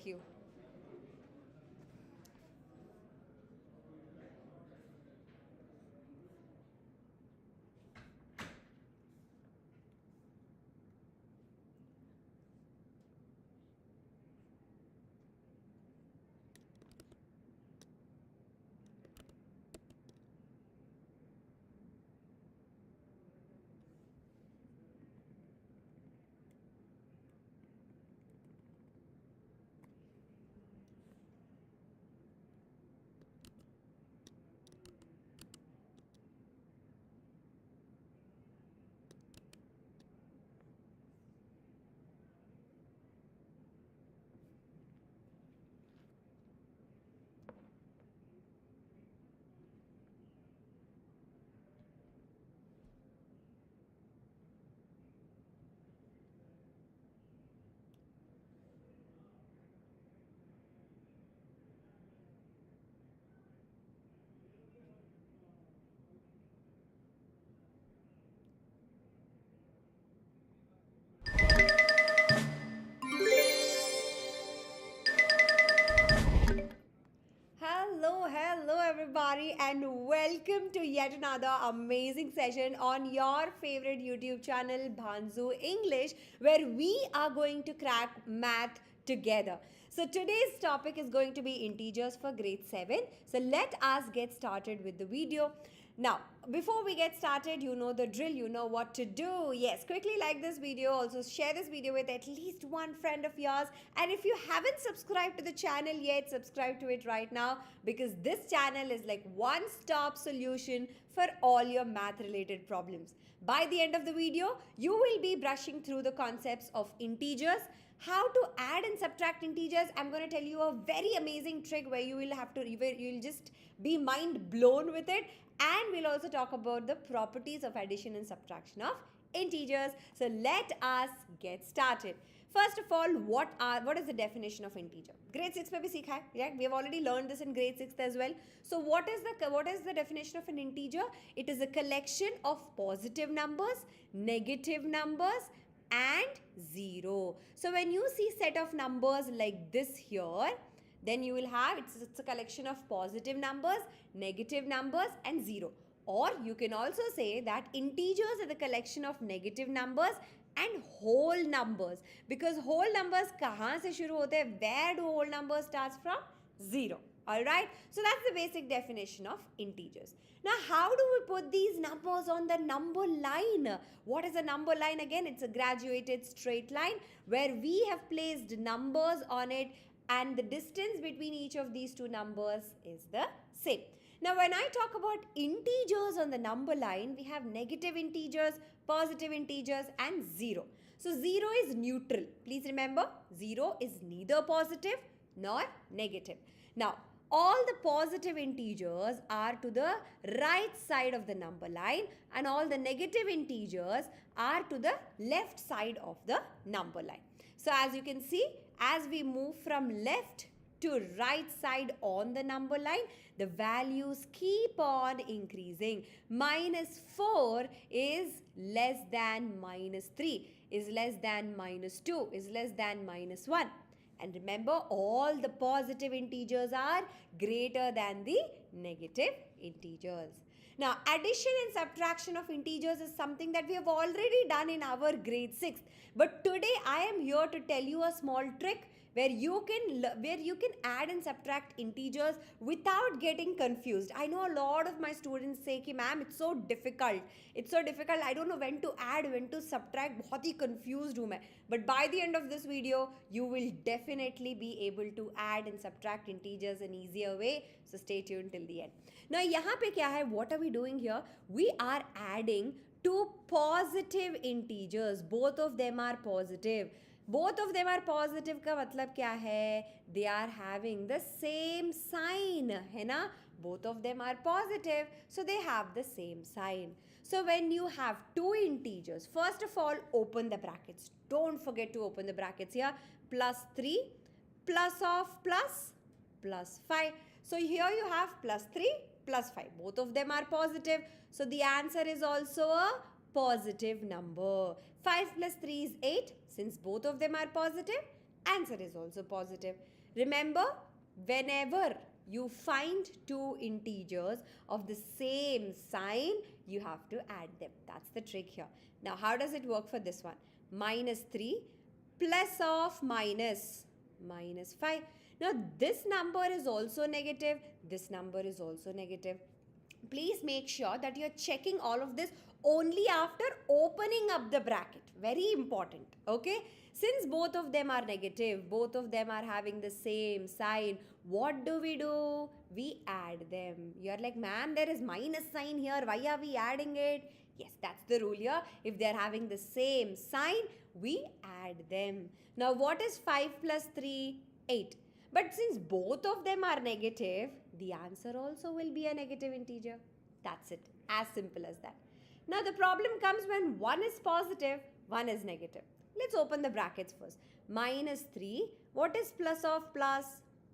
you. Hello everybody, and welcome to yet another amazing session on your favorite YouTube channel, Bhanzu English, where we are going to crack math together. So today's topic is going to be integers for grade 7. So let us get started with the video. Now, before we get started, you know the drill, you know what to do. Yes, quickly like this video, also share this video with at least one friend of yours. And if you haven't subscribed to the channel yet, subscribe to it right now, because this channel is like one-stop solution for all your math-related problems. By the end of the video, you will be brushing through the concepts of integers, how to add and subtract integers. I'm going to tell you a very amazing trick where you will just be mind blown with it. And we'll also talk about the properties of addition and subtraction of integers. So let us get started. First of all, what is the definition of integer? Grade 6 mein bhi seekha hai, right? We have already learned this in grade 6 as well. So what is the definition of an integer? It is a collection of positive numbers, negative numbers, and 0. So when you see set of numbers like this here, then you will have, it's a collection of positive numbers, negative numbers, and 0. Or you can also say that integers are the collection of negative numbers and whole numbers. Because whole numbers kahan se shuru hote hain? Where do whole numbers starts from? 0. Alright, so that's the basic definition of integers. Now, how do we put these numbers on the number line? What is a number line? Again, it's a graduated straight line where we have placed numbers on it, and the distance between each of these two numbers is the same. Now, when I talk about integers on the number line, we have negative integers, positive integers, and 0. So, 0 is neutral. Please remember, 0 is neither positive nor negative. Now, all the positive integers are to the right side of the number line, and all the negative integers are to the left side of the number line. So as you can see, as we move from left to right side on the number line, the values keep on increasing. -4 is less than -3, is less than -2, is less than -1. And remember, all the positive integers are greater than the negative integers. Now, addition and subtraction of integers is something that we have already done in our grade 6. But today, I am here to tell you a small trick where you can add and subtract integers without getting confused. I know a lot of my students say, ma'am, it's so difficult. It's so difficult. I don't know when to add, when to subtract. बहुत ही confused हूँ मैं. But by the end of this video, you will definitely be able to add and subtract integers in easier way. So stay tuned till the end. Now, यहाँ पे क्या है? What are we doing here? We are adding two positive integers. Both of them are positive. Both of them are positive का मतलब क्या है? They are having the same sign, है ना? Both of them are positive, so they have the same sign. So when you have two integers, first of all, open the brackets. Don't forget to open the brackets here. +3, plus of plus, +5. So here you have +3, +5. Both of them are positive. So the answer is also a positive number. 5 plus 3 is 8. Since both of them are positive, answer is also positive. Remember, whenever you find two integers of the same sign, you have to add them. That's the trick here. Now, how does it work for this one? Minus 3 plus of minus 5. Now, this number is also negative. This number is also negative. Please make sure that you're checking all of this only after opening up the bracket. Very important. Okay? Since both of them are negative, both of them are having the same sign, what do? We add them. You're like, ma'am, there is minus sign here. Why are we adding it? Yes, that's the rule here. If they're having the same sign, we add them. Now, what is 5 plus 3? 8. But since both of them are negative, the answer also will be a negative integer. That's it. As simple as that. Now, the problem comes when one is positive, one is negative. Let's open the brackets first. Minus 3. What is plus of plus?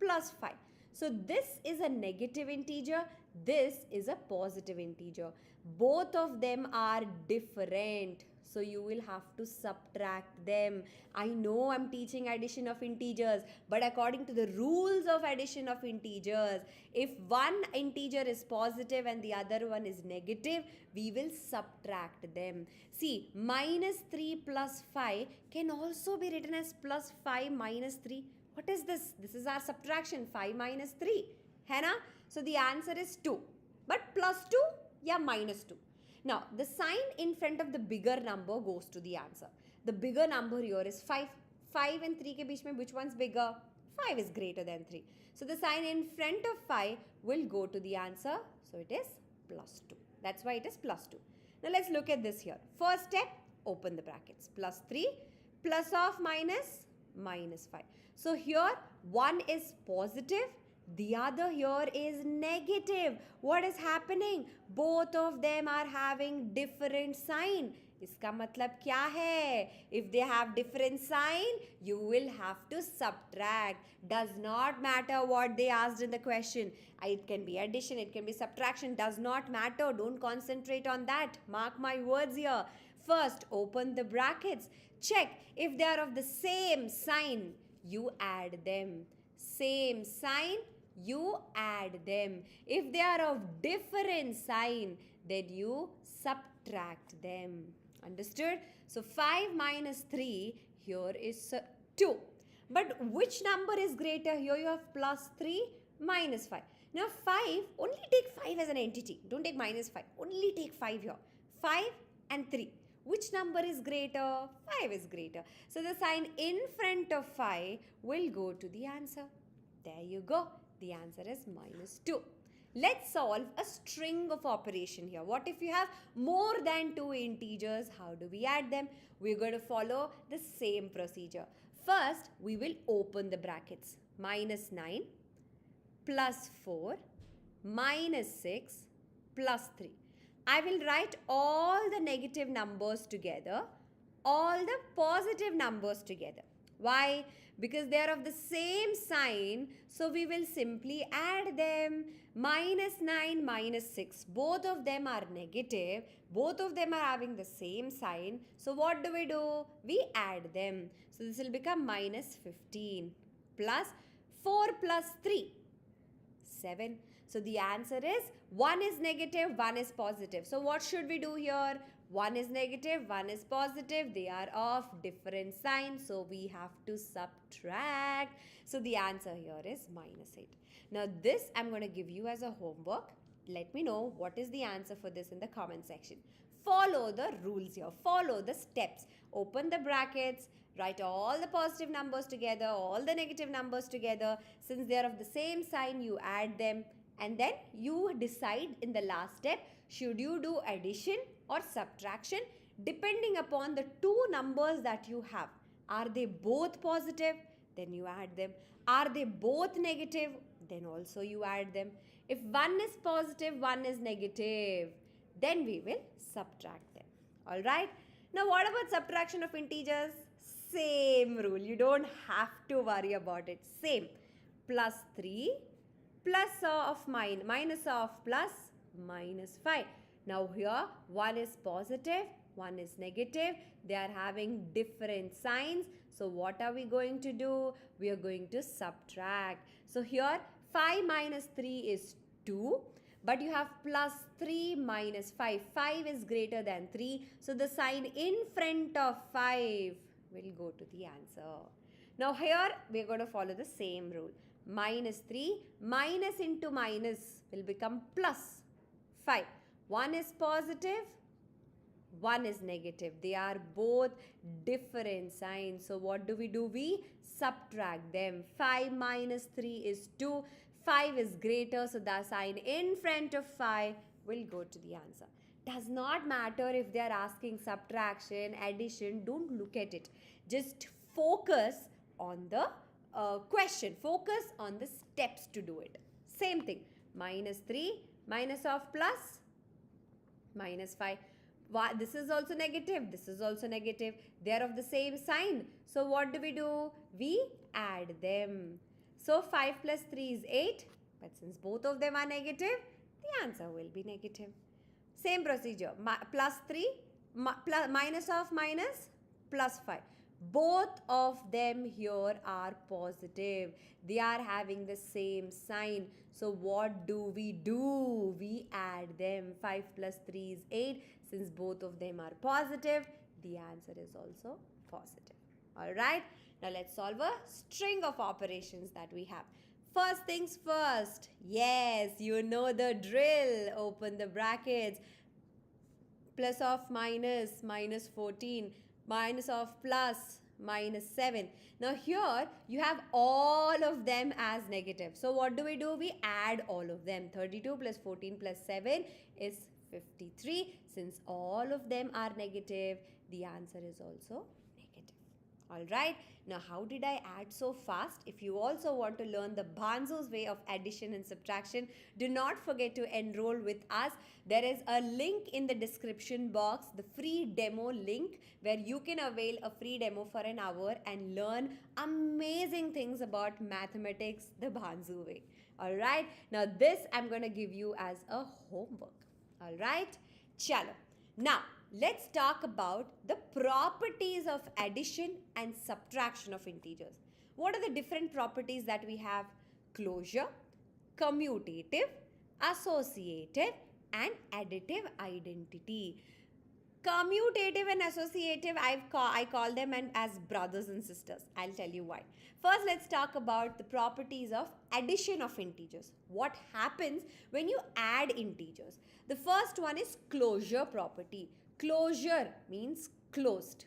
Plus 5. So, this is a negative integer. This is a positive integer. Both of them are different. So, you will have to subtract them. I know I'm teaching addition of integers, but according to the rules of addition of integers, if one integer is positive and the other one is negative, we will subtract them. See, minus 3 plus 5 can also be written as plus 5 minus 3. What is this? This is our subtraction, 5 minus 3. है ना? So, the answer is 2. But plus 2, yeah, minus 2. Now, the sign in front of the bigger number goes to the answer. The bigger number here is 5. 5 and 3 ke beech mein which one's bigger? 5 is greater than 3. So, the sign in front of 5 will go to the answer. So, it is plus 2. That's why it is plus 2. Now, let's look at this here. First step, open the brackets. Plus 3, plus of minus 5. So, here one is positive. The other here is negative. What is happening? Both of them are having different sign. इसका मतलब क्या है? If they have different sign, you will have to subtract. Does not matter what they asked in the question. It can be addition, it can be subtraction. Does not matter. Don't concentrate on that. Mark my words here. First, open the brackets. Check if they are of the same sign. You add them. Same sign, you add them. If they are of different sign, then you subtract them. Understood? So 5 minus 3 here is 2. But which number is greater? Here you have plus 3 minus 5. Now 5, only take 5 as an entity. Don't take minus 5. Only take 5 here. 5 and 3. Which number is greater? 5 is greater. So the sign in front of 5 will go to the answer. There you go. The answer is minus 2. Let's solve a string of operation here. What if you have more than 2 integers? How do we add them? We're going to follow the same procedure. First, we will open the brackets. Minus 9 plus 4 minus 6 plus 3. I will write all the negative numbers together, all the positive numbers together. Why? Because they are of the same sign, so we will simply add them. Minus 9, minus 6. Both of them are negative. Both of them are having the same sign. So what do? We add them. So this will become minus 15 plus 4 plus 3. 7. So the answer is 1 is negative, 1 is positive. So what should we do here? 1 is negative, 1 is positive. They are of different signs. So we have to subtract. So the answer here is minus 8. Now this I'm going to give you as a homework. Let me know what is the answer for this in the comment section. Follow the rules here. Follow the steps. Open the brackets. Write all the positive numbers together, all the negative numbers together. Since they are of the same sign, you add them. And then you decide in the last step, should you do addition or subtraction depending upon the two numbers that you have. Are they both positive? Then you add them. Are they both negative? Then also you add them. If one is positive, one is negative, then we will subtract them. Alright? Now what about subtraction of integers? Same rule. You don't have to worry about it. Same. Plus 3 plus of minus of plus minus 5. Now here 1 is positive, one is negative. They are having different signs. So what are we going to do? We are going to subtract. So here 5 minus 3 is 2. But you have plus 3 minus 5. 5 is greater than 3. So the sign in front of 5 will go to the answer. Now here we are going to follow the same rule. Minus 3, minus into minus will become plus 5. One is positive, one is negative. They are both different signs. So what do? We subtract them. 5 minus 3 is 2. 5 is greater, so the sign in front of 5 will go to the answer. Does not matter if they are asking subtraction, addition, don't look at it. Just focus on the question. Focus on the steps to do it. Same thing. Minus 3, minus of plus, minus 5. This is also negative. This is also negative. They are of the same sign. So what do? We add them. So 5 plus 3 is 8. But since both of them are negative, the answer will be negative. Same procedure. Plus 3, minus of minus, plus 5. Both of them here are positive. They are having the same sign. So what do? We add them. 5 plus 3 is 8. Since both of them are positive, the answer is also positive. Alright. Now let's solve a string of operations that we have. First things first. Yes, you know the drill. Open the brackets. Plus of minus, minus 14. Minus of plus, minus 7. Now here you have all of them as negative. So what do? We add all of them. 32 plus 14 plus 7 is 53. Since all of them are negative, the answer is also negative. Alright. Now how did I add so fast? If you also want to learn the Bhanzu's way of addition and subtraction, do not forget to enroll with us. There is a link in the description box, the free demo link, where you can avail a free demo for an hour and learn amazing things about mathematics the Bhanzu way. Alright. Now this I'm going to give you as a homework. Alright. Chalo. Now let's talk about the properties of addition and subtraction of integers. What are the different properties that we have? Closure, commutative, associative, and additive identity. Commutative and associative, I call them as brothers and sisters. I'll tell you why. First, let's talk about the properties of addition of integers. What happens when you add integers? The first one is closure property. Closure means closed.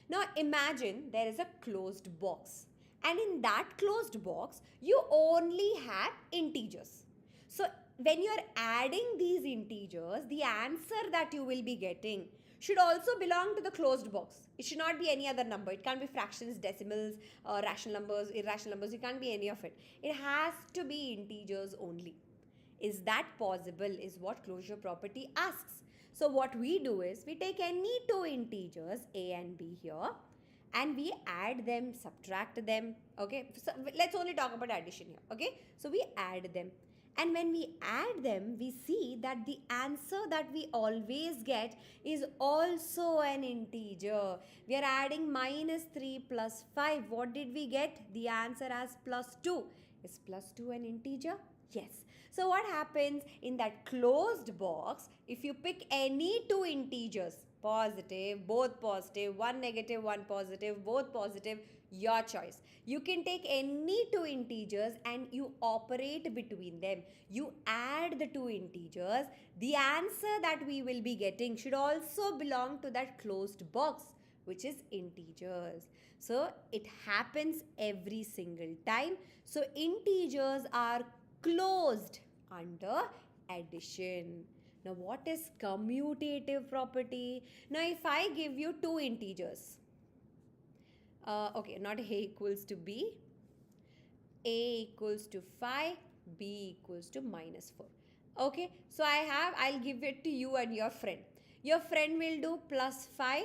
Now imagine there is a closed box, and in that closed box you only have integers. So when you are adding these integers, the answer that you will be getting should also belong to the closed box. It should not be any other number. It can't be fractions, decimals, rational numbers, irrational numbers. It can't be any of it. It has to be integers only. Is that possible? Is what closure property asks. So what we do is we take any two integers a and b here and we add them, subtract them. Okay, so let's only talk about addition here. Okay, so we add them. And when we add them, we see that the answer that we always get is also an integer. We are adding minus 3 plus 5. What did we get? The answer as plus 2. Is plus 2 an integer? Yes. So what happens in that closed box, if you pick any two integers, positive, both positive, one negative, one positive, both positive, your choice. You can take any two integers and you operate between them. You add the two integers. The answer that we will be getting should also belong to that closed box, which is integers. So it happens every single time. So integers are closed under addition. Now what is commutative property? Now if I give you two integers, okay, not a equals to b, a equals to 5, b equals to minus 4. Okay, so I'll give it to you and your friend. Your friend will do plus 5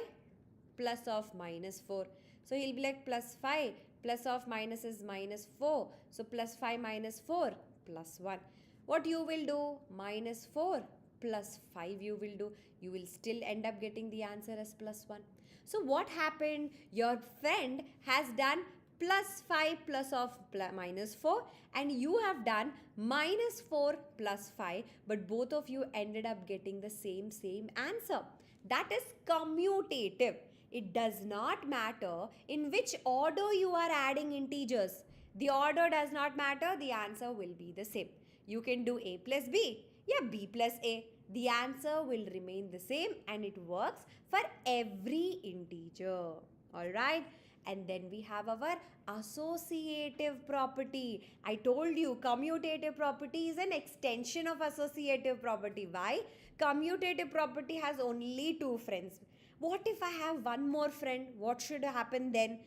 plus of minus 4. So he'll be like plus 5 plus of minus is minus 4. So plus 5 minus 4 plus 1. What you will do? Minus 4 plus 5 you will do, you will still end up getting the answer as plus 1. So what happened? Your friend has done plus 5 plus of minus 4 and you have done minus 4 plus 5, but both of you ended up getting the same answer. That is commutative. It does not matter in which order you are adding integers. The order does not matter, the answer will be the same. You can do a plus b, yeah, b plus a. The answer will remain the same and it works for every integer. Alright? And then we have our associative property. I told you commutative property is an extension of associative property. Why? Commutative property has only two friends. What if I have one more friend? What should happen then?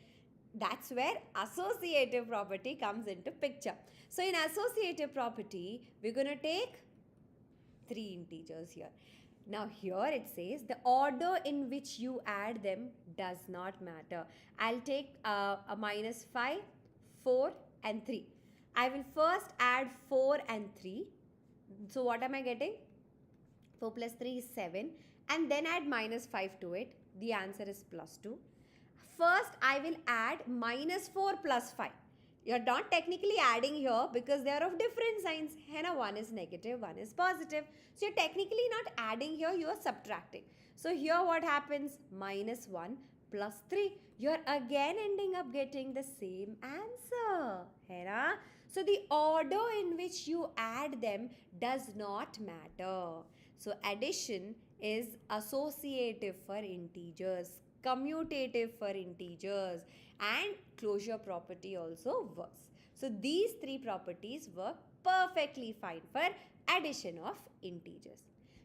That's where associative property comes into picture. So in associative property, we're going to take 3 integers here. Now here it says the order in which you add them does not matter. I'll take a minus 5, 4 and 3. I will first add 4 and 3. So what am I getting? 4 plus 3 is 7. And then add minus 5 to it. The answer is plus 2. First I will add minus 4 plus 5. You're not technically adding here because they are of different signs. One is negative, one is positive. So you're technically not adding here, you are subtracting. So here what happens? Minus 1 plus 3. You're again ending up getting the same answer. So the order in which you add them does not matter. So addition is associative for integers, commutative for integers, and closure property also works. So these 3 properties work perfectly fine for addition of integers.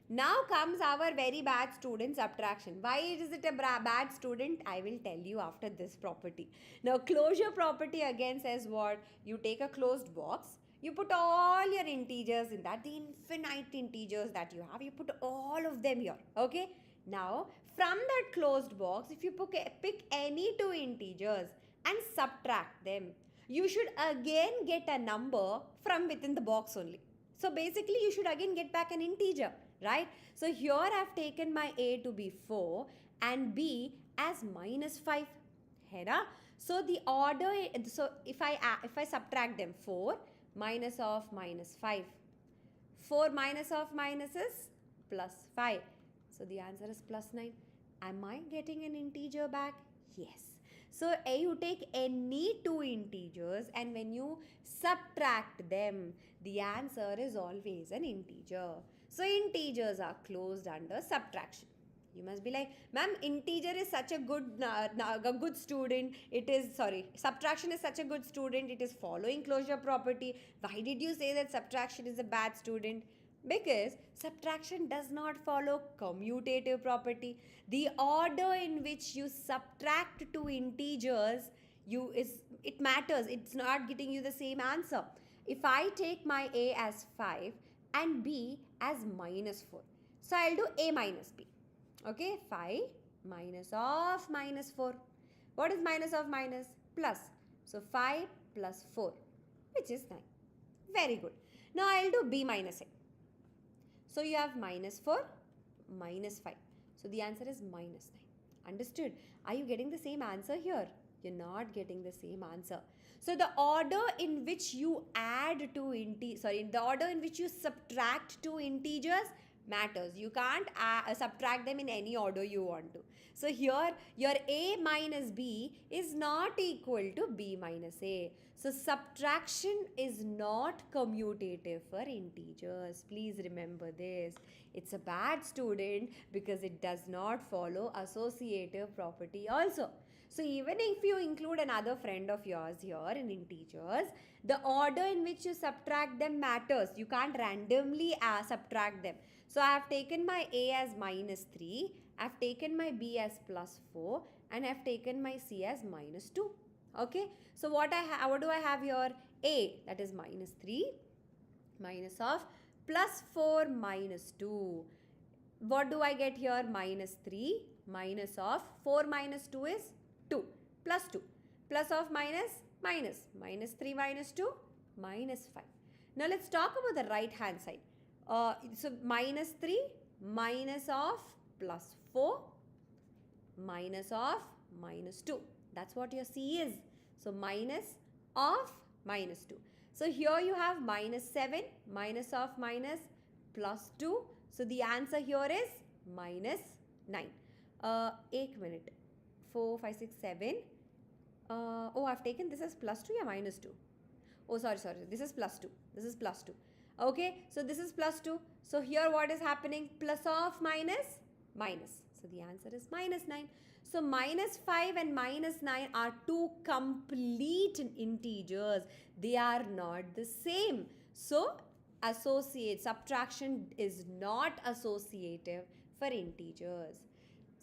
Now comes our very bad student, subtraction. Why is it a bad student? I will tell you after this property. Now closure property again says what? You take a closed box, you put all your integers in that, the infinite integers that you have, you put all of them here. Okay? Now from that closed box, if you pick any 2 integers and subtract them, you should again get a number from within the box only. So basically you should again get back an integer, right? So here I have taken my a to be 4 and b as minus 5. So the order, so if I subtract them, 4 minus of minus 5. 4 minus of minus is plus 5. So the answer is plus 9. Am I getting an integer back? Yes. So you take any 2 integers and when you subtract them, the answer is always an integer. So integers are closed under subtraction. You must be like, ma'am, integer is such a good student. Subtraction is such a good student. It is following closure property. Why did you say that subtraction is a bad student? Because subtraction does not follow commutative property. The order in which you subtract 2 integers, it matters. It's not getting you the same answer. If I take my a as 5 and b as minus 4, so I'll do a minus b. Okay, 5 minus of minus 4. What is minus of minus? Plus. So 5 plus 4, which is 9. Very good. Now I'll do b minus a. So you have minus 4, minus 5. So the answer is minus 9. Understood? Are you getting the same answer here? You're not getting the same answer. So the order in which you the order in which you subtract 2 integers matters. You can't subtract them in any order you want to. So here your a minus b is not equal to b minus a. So subtraction is not commutative for integers. Please remember this. It's a bad student because it does not follow associative property also. So even if you include another friend of yours here in integers, the order in which you subtract them matters. You can't randomly subtract them. So I have taken my a as minus 3, I have taken my b as plus 4 and I have taken my c as minus 2. Okay, so what do I have here? A, that is minus 3 minus of plus 4 minus 2. What do I get here? Minus 3 minus of 4 minus 2 is 2 plus 2 plus of minus 3 minus 2 minus 5. Now let's talk about the right hand side. So minus 3 minus of plus 4 minus of minus 2. That's what your C is. So minus of minus 2. So here you have minus 7 minus of minus plus 2. So the answer here is minus 9. 1 minute. 4, 5, 6, 7. Oh, I've taken this as plus 2 or minus 2. Oh, sorry. This is plus 2. This is plus 2. Okay, so this is plus 2. So here what is happening? Plus of minus, minus. So the answer is minus 9. So minus 5 and minus 9 are two complete integers. They are not the same. So subtraction is not associative for integers.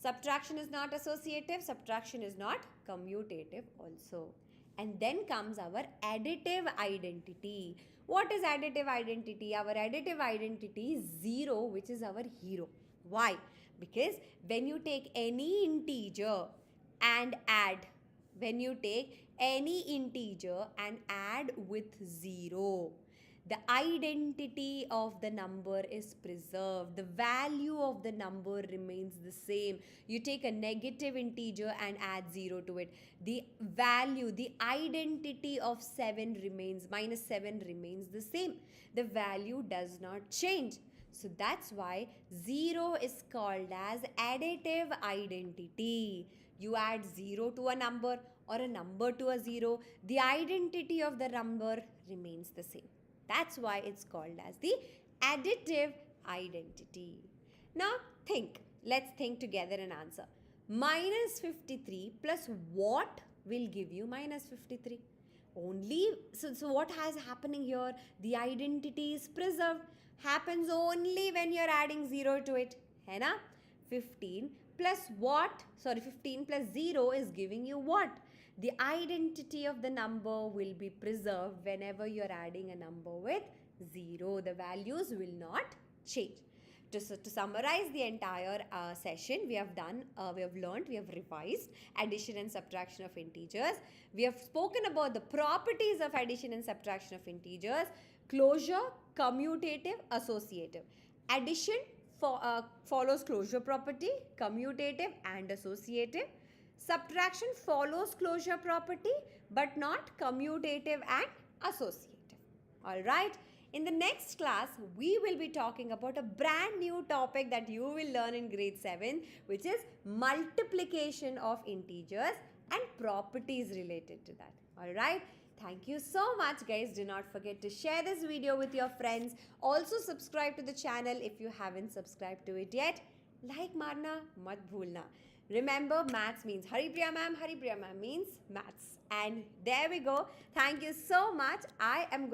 Subtraction is not associative, subtraction is not commutative also. And then comes our additive identity. What is additive identity? Our additive identity is 0, which is our hero. Why? Because when you take any integer and add, with 0, the identity of the number is preserved. The value of the number remains the same. You take a negative integer and add 0 to it. The value, the identity of minus 7 remains the same. The value does not change. So that's why 0 is called as additive identity. You add 0 to a number or a number to a 0, the identity of the number remains the same. That's why it's called as the additive identity. Now think. Let's think together and answer. Minus 53 plus what will give you minus 53? So what has happening here? The identity is preserved. Happens only when you're adding 0 to it. है ना? 15 plus what? 15 plus 0 is giving you what? The identity of the number will be preserved whenever you're adding a number with 0. The values will not change. To summarize the entire session, we have learned, we have revised addition and subtraction of integers. We have spoken about the properties of addition and subtraction of integers: closure, commutative, associative. Addition follows closure property, commutative and associative. Subtraction follows closure property but not commutative and associative. Alright, in the next class we will be talking about a brand new topic that you will learn in grade 7, which is multiplication of integers and properties related to that. Alright, thank you so much guys. Do not forget to share this video with your friends. Also subscribe to the channel if you haven't subscribed to it yet. Like marna mat bhulna. Remember, maths means Haripriya Ma'am, Haripriya Ma'am means maths. And there we go. Thank you so much. I am going